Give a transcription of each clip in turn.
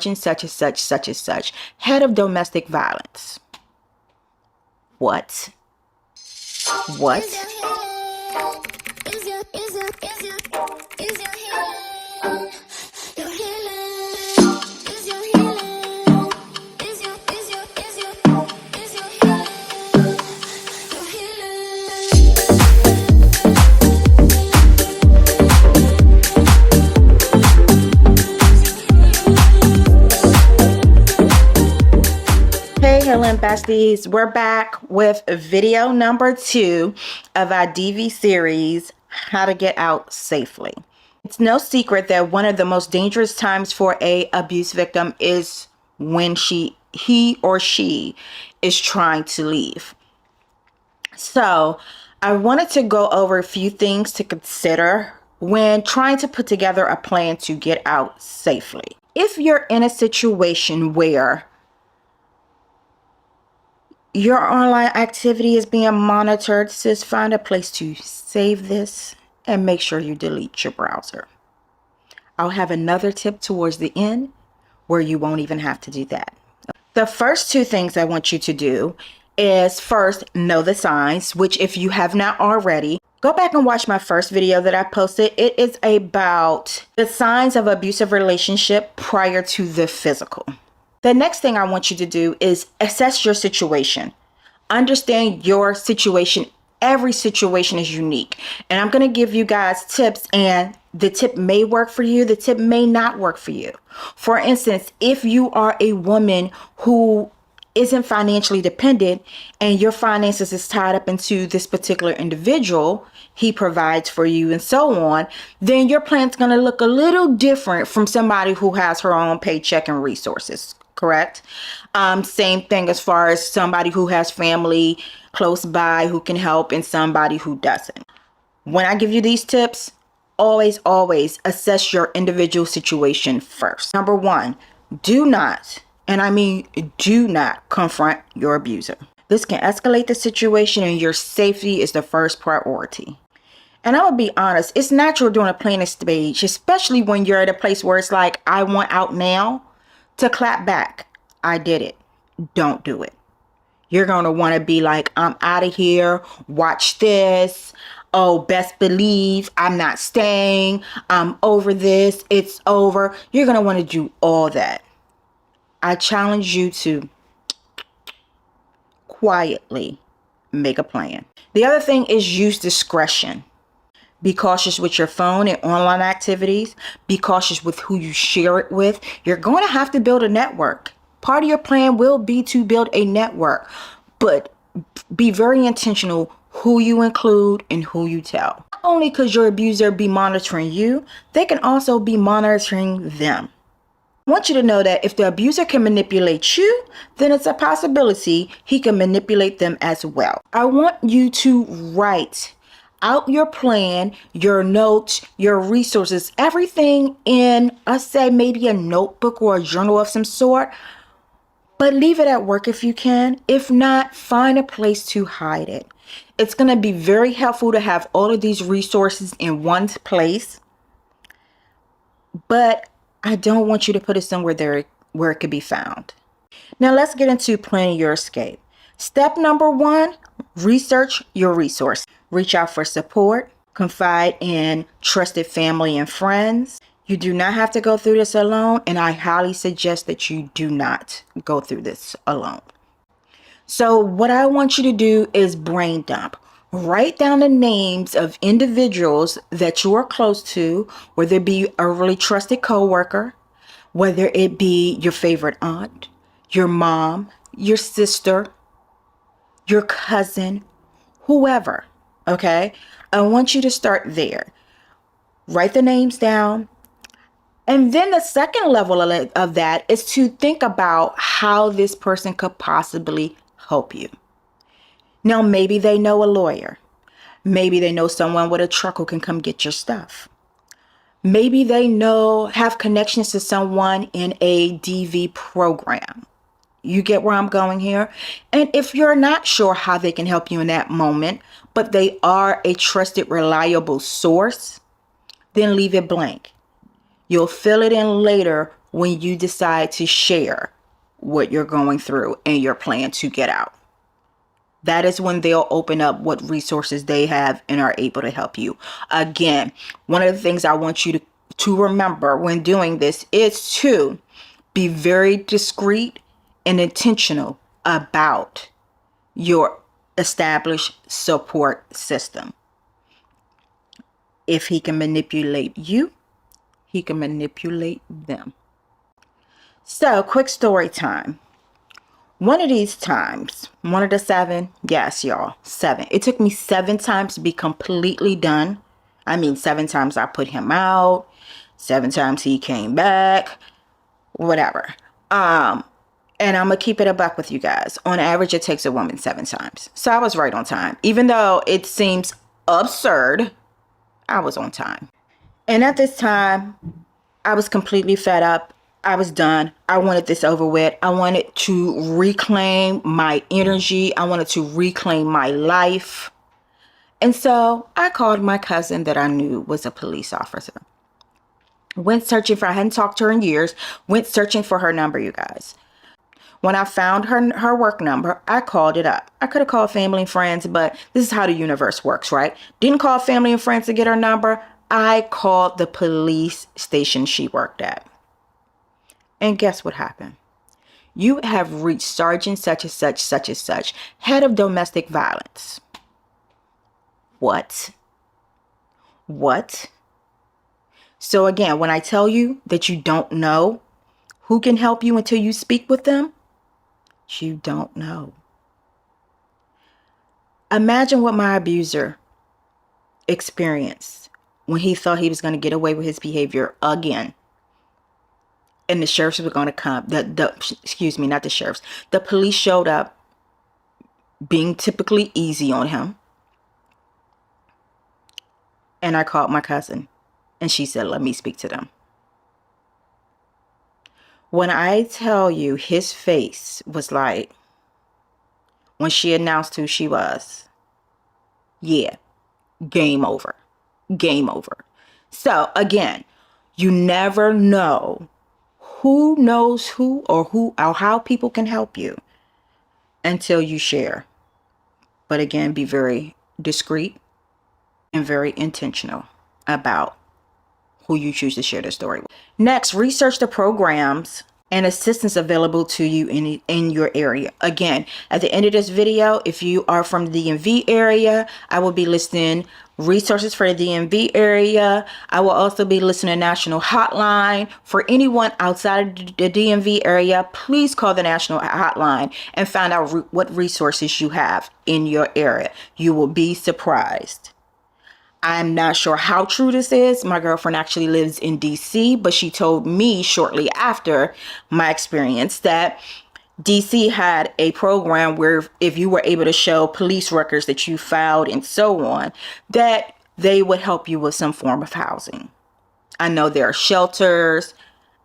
and such and such, such and such, head of domestic violence. What? What? Hey Healing Besties, we're back with video number 2 of our DV series, How to Get Out Safely. It's no secret that one of the most dangerous times for a abuse victim is when he or she is trying to leave. So I wanted to go over a few things to consider when trying to put together a plan to get out safely. If you're in a situation where your online activity is being monitored, sis, find a place to save this and make sure you delete your browser. I'll have another tip towards the end where you won't even have to do that. The first 2 things I want you to do is first, know the signs, which if you have not already, go back and watch my first video that I posted. It is about the signs of abusive relationship prior to the physical. The next thing I want you to do is assess your situation. Understand your situation. Every situation is unique. And I'm going to give you guys tips, and the tip may work for you. The tip may not work for you. For instance, if you are a woman who isn't financially dependent and your finances is tied up into this particular individual, he provides for you and so on, then your plan's going to look a little different from somebody who has her own paycheck and resources. Correct? Same thing as far as somebody who has family close by who can help and somebody who doesn't. When I give you these tips, always assess your individual situation first. Number 1, do not, and I mean do not, confront your abuser. This can escalate the situation, and your safety is the first priority. And I would be honest, it's natural during a planning stage, especially when you're at a place where it's like, I want out now, to clap back. I did it. Don't do it. You're going to want to be like, I'm out of here. Watch this. Oh, best believe I'm not staying. I'm over this. It's over. You're going to want to do all that. I challenge you to quietly make a plan. The other thing is use discretion. Be cautious with your phone and online activities. Be cautious with who you share it with. You're going to have to build a network. Part of your plan will be to build a network, but be very intentional who you include and who you tell. Not only could your abuser be monitoring you, they can also be monitoring them. I want you to know that if the abuser can manipulate you, then it's a possibility he can manipulate them as well. I want you to write out your plan, your notes, your resources, everything in, let's say, maybe a notebook or a journal of some sort, but leave it at work if you can. If not, find a place to hide it. It's going to be very helpful to have all of these resources in one place, but I don't want you to put it somewhere where it could be found. Now let's get into planning your escape. Step number 1, research your resource. Reach out for support. Confide in trusted family and friends. You do not have to go through this alone, and I highly suggest that you do not go through this alone. So what I want you to do is brain dump. Write down the names of individuals that you are close to, whether it be a really trusted coworker, whether it be your favorite aunt, your mom, your sister, your cousin, whoever. Okay, I want you to start there. Write the names down. And then the second level of that is to think about how this person could possibly help you. Now, maybe they know a lawyer. Maybe they know someone with a truck who can come get your stuff. Maybe they have connections to someone in a DV program. You get where I'm going here? And if you're not sure how they can help you in that moment, but they are a trusted, reliable source, then leave it blank. You'll fill it in later when you decide to share what you're going through and your plan to get out. That is when they'll open up what resources they have and are able to help you. Again, one of the things I want you to remember when doing this is to be very discreet and intentional about your established support system. If he can manipulate you, he can manipulate them. So, quick story time. One of these times, one of the 7, yes, y'all, 7. It took me 7 times to be completely done. I mean, 7 times I put him out, 7 times he came back, whatever. And I'm gonna keep it a buck with you guys. On average, it takes a woman 7 times. So I was right on time. Even though it seems absurd, I was on time. And at this time, I was completely fed up. I was done. I wanted this over with. I wanted to reclaim my energy. I wanted to reclaim my life. And so I called my cousin that I knew was a police officer. Went searching for, I hadn't talked to her in years, went searching for her number, you guys. When I found her work number, I called it up. I could have called family and friends, but this is how the universe works, right? Didn't call family and friends to get her number. I called the police station she worked at. And guess what happened? You have reached Sergeant such and such, such and such, head of domestic violence. What? What? So again, when I tell you that you don't know who can help you until you speak with them, you don't know. Imagine what my abuser experienced when he thought he was going to get away with his behavior again. And the sheriffs were going to come. Excuse me, not the sheriffs. The police showed up being typically easy on him. And I called my cousin. And she said, let me speak to them. When I tell you his face was like, when she announced who she was, yeah, game over. Game over. So again, you never know who knows who or how people can help you until you share. But again, be very discreet and very intentional about who you choose to share the story with. Next, research the programs and assistance available to you in your area. Again, at the end of this video, if you are from the DMV area, I will be listing resources for the DMV area. I will also be listing a national hotline. For anyone outside of the DMV area, please call the national hotline and find out what resources you have in your area. You will be surprised. I'm not sure how true this is. My girlfriend actually lives in DC, but she told me shortly after my experience that DC had a program where if you were able to show police records that you filed and so on, that they would help you with some form of housing. I know there are shelters.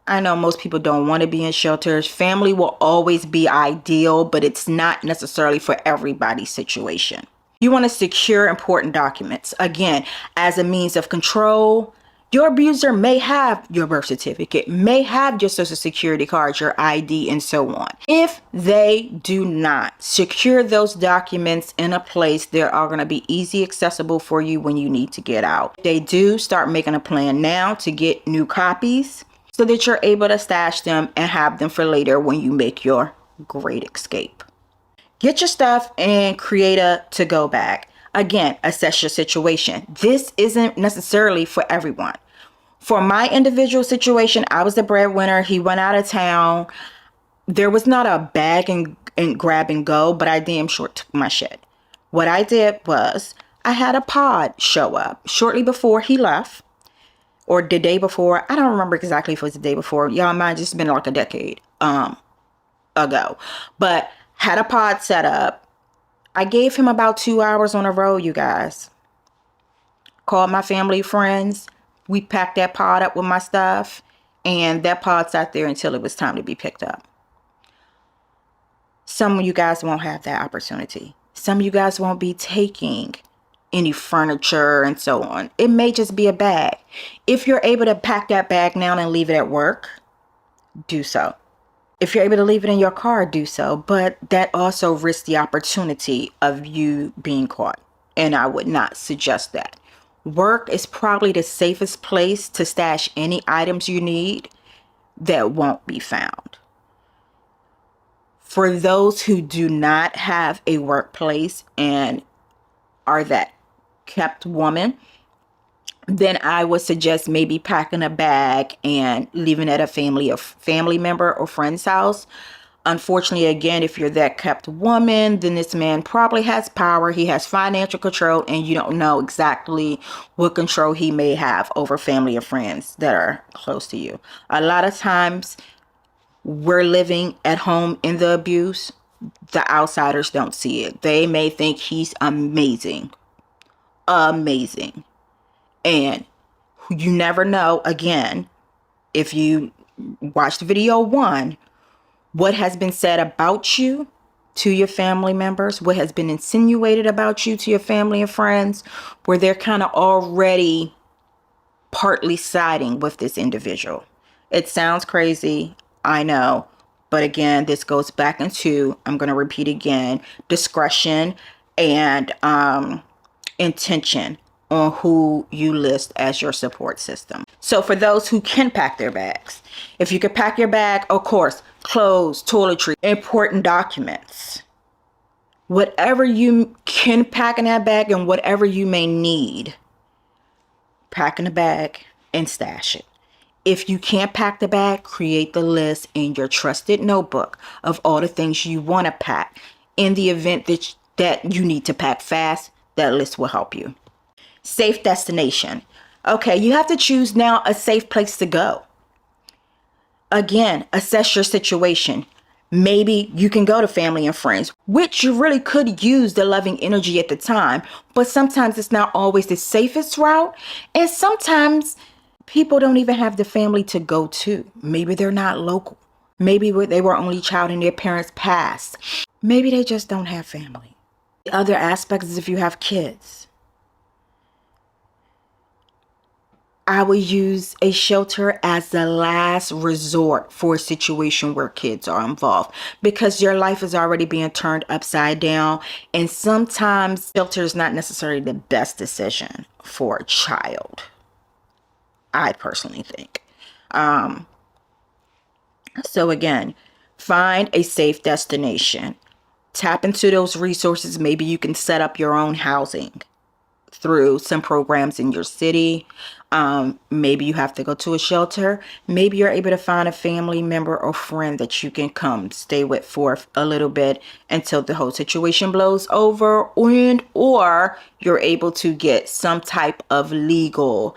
I know most people don't want to be in shelters. Family will always be ideal, but it's not necessarily for everybody's situation. You want to secure important documents. Again, as a means of control, your abuser may have your birth certificate, may have your social security card, your ID, and so on. If they do not secure those documents in a place that are going to be easy accessible for you when you need to get out, they do start making a plan now to get new copies so that you're able to stash them and have them for later when you make your great escape. Get your stuff and create a to-go bag. Again, assess your situation. This isn't necessarily for everyone. For my individual situation, I was the breadwinner. He went out of town. There was not a bag and grab and go, but I damn sure took my shit. What I did was I had a pod show up shortly before he left, or the day before. I don't remember exactly if it was the day before. Y'all, mine just been like a decade ago. But had a pod set up. I gave him about 2 hours on the road, you guys. Called my family, friends. We packed that pod up with my stuff. And that pod sat there until it was time to be picked up. Some of you guys won't have that opportunity. Some of you guys won't be taking any furniture and so on. It may just be a bag. If you're able to pack that bag now and leave it at work, do so. If you're able to leave it in your car, do so. But that also risks the opportunity of you being caught. And I would not suggest that. Work is probably the safest place to stash any items you need that won't be found. For those who do not have a workplace and are that kept woman, then I would suggest maybe packing a bag and leaving it at a family member or friend's house. Unfortunately, again, if you're that kept woman, then this man probably has power. He has financial control, and you don't know exactly what control he may have over family or friends that are close to you. A lot of times we're living at home in the abuse. The outsiders don't see it. They may think he's amazing. Amazing. And you never know, again, if you watched video 1, what has been said about you to your family members, what has been insinuated about you to your family and friends, where they're kind of already partly siding with this individual. It sounds crazy, I know, but again, this goes back into, I'm going to repeat again, discretion and intention on who you list as your support system. So for those who can pack their bags, if you could pack your bag, of course, clothes, toiletry, important documents, whatever you can pack in that bag and whatever you may need, pack in a bag and stash it. If you can't pack the bag, create the list in your trusted notebook of all the things you want to pack. In the event that you need to pack fast, that list will help you. Safe destination. Okay, you have to choose now a safe place to go. Again, assess your situation. Maybe you can go to family and friends, which you really could use the loving energy at the time, but sometimes it's not always the safest route. And sometimes people don't even have the family to go to. Maybe they're not local. Maybe they were only child and their parents passed. Maybe they just don't have family. The other aspect is if you have kids. I would use a shelter as the last resort for a situation where kids are involved, because your life is already being turned upside down, and sometimes shelter is not necessarily the best decision for a child, I personally think. So again, find a safe destination. Tap into those resources. Maybe you can set up your own housing through some programs in your city. Maybe you have to go to a shelter. Maybe you're able to find a family member or friend that you can come stay with for a little bit until the whole situation blows over, or you're able to get some type of legal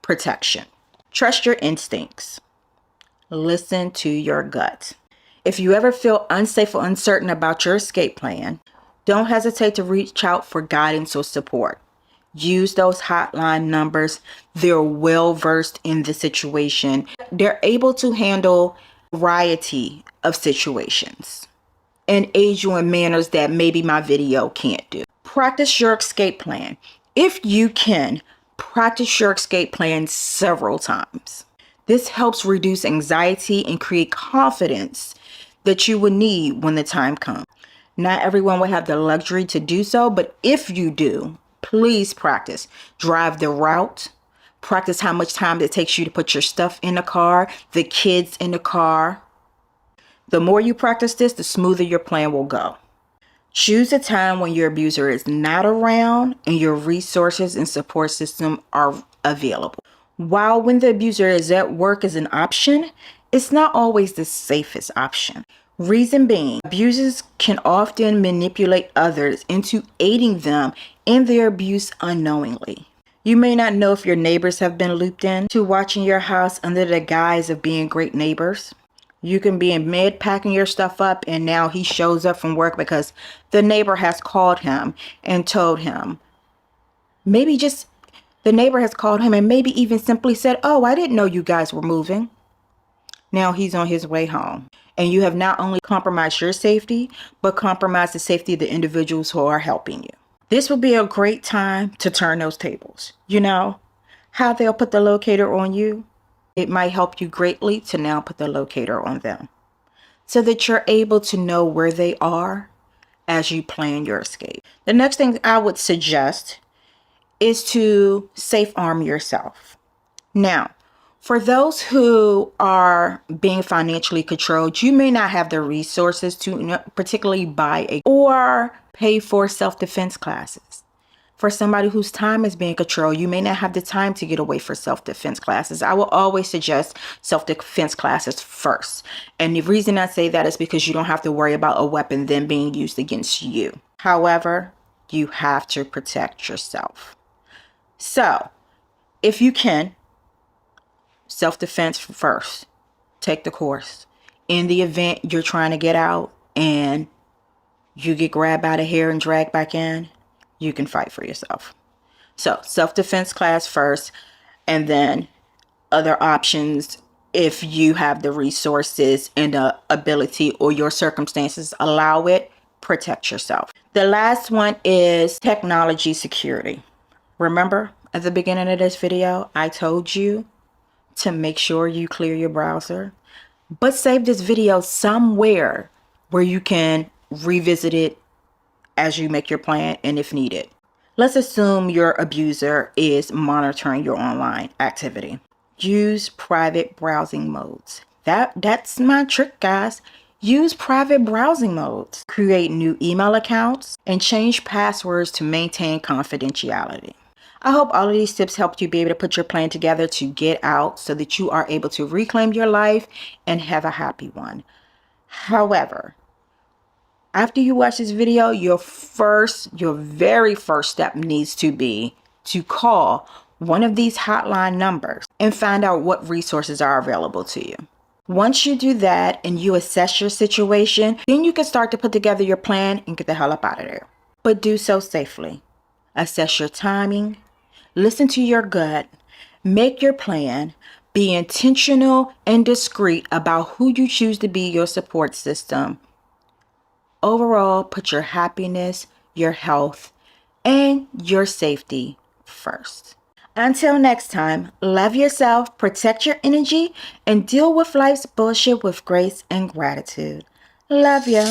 protection. Trust your instincts. Listen to your gut. If you ever feel unsafe or uncertain about your escape plan, don't hesitate to reach out for guidance or support. Use those hotline numbers. They're well versed in the situation. They're able to handle a variety of situations and aid you in manners that maybe my video can't do. Practice your escape plan. If you can, practice your escape plan several times. This helps reduce anxiety and create confidence that you will need when the time comes. Not everyone will have the luxury to do so, but if you do, please practice. Drive the route. Practice how much time it takes you to put your stuff in the car, the kids in the car. The more you practice this, the smoother your plan will go. Choose a time when your abuser is not around and your resources and support system are available. While when the abuser is at work is an option, it's not always the safest option. Reason being, abusers can often manipulate others into aiding them in their abuse unknowingly. You may not know if your neighbors have been looped in to watching your house under the guise of being great neighbors. You can be in bed packing your stuff up, and now he shows up from work because the neighbor has called him and told him. Maybe just the neighbor has called him and maybe even simply said, "Oh, I didn't know you guys were moving." Now he's on his way home. And you have not only compromised your safety, but compromised the safety of the individuals who are helping you. This will be a great time to turn those tables. You know how they'll put the locator on you? It might help you greatly to now put the locator on them so that you're able to know where they are as you plan your escape. The next thing I would suggest is to safe arm yourself. Now, for those who are being financially controlled, you may not have the resources to particularly buy or pay for self-defense classes. For somebody whose time is being controlled, you may not have the time to get away for self-defense classes. I will always suggest self-defense classes first. And the reason I say that is because you don't have to worry about a weapon then being used against you. However, you have to protect yourself. So, if you can, self-defense first. Take the course. In the event you're trying to get out and you get grabbed by the hair and dragged back in, you can fight for yourself. So self-defense class first, and then other options if you have the resources and the ability or your circumstances allow it, protect yourself. The last one is technology security. Remember at the beginning of this video, I told you to make sure you clear your browser, but save this video somewhere where you can revisit it as you make your plan and if needed. Let's assume your abuser is monitoring your online activity. Use private browsing modes. That's my trick, guys. Use private browsing modes. Create new email accounts and change passwords to maintain confidentiality. I hope all of these tips helped you be able to put your plan together to get out so that you are able to reclaim your life and have a happy one. However, after you watch this video, your very first step needs to be to call one of these hotline numbers and find out what resources are available to you. Once you do that and you assess your situation, then you can start to put together your plan and get the hell up out of there. But do so safely. Assess your timing. Listen to your gut. Make your plan. Be intentional and discreet about who you choose to be your support system. Overall, put your happiness, your health, and your safety first. Until next time, love yourself, protect your energy, and deal with life's bullshit with grace and gratitude. Love ya.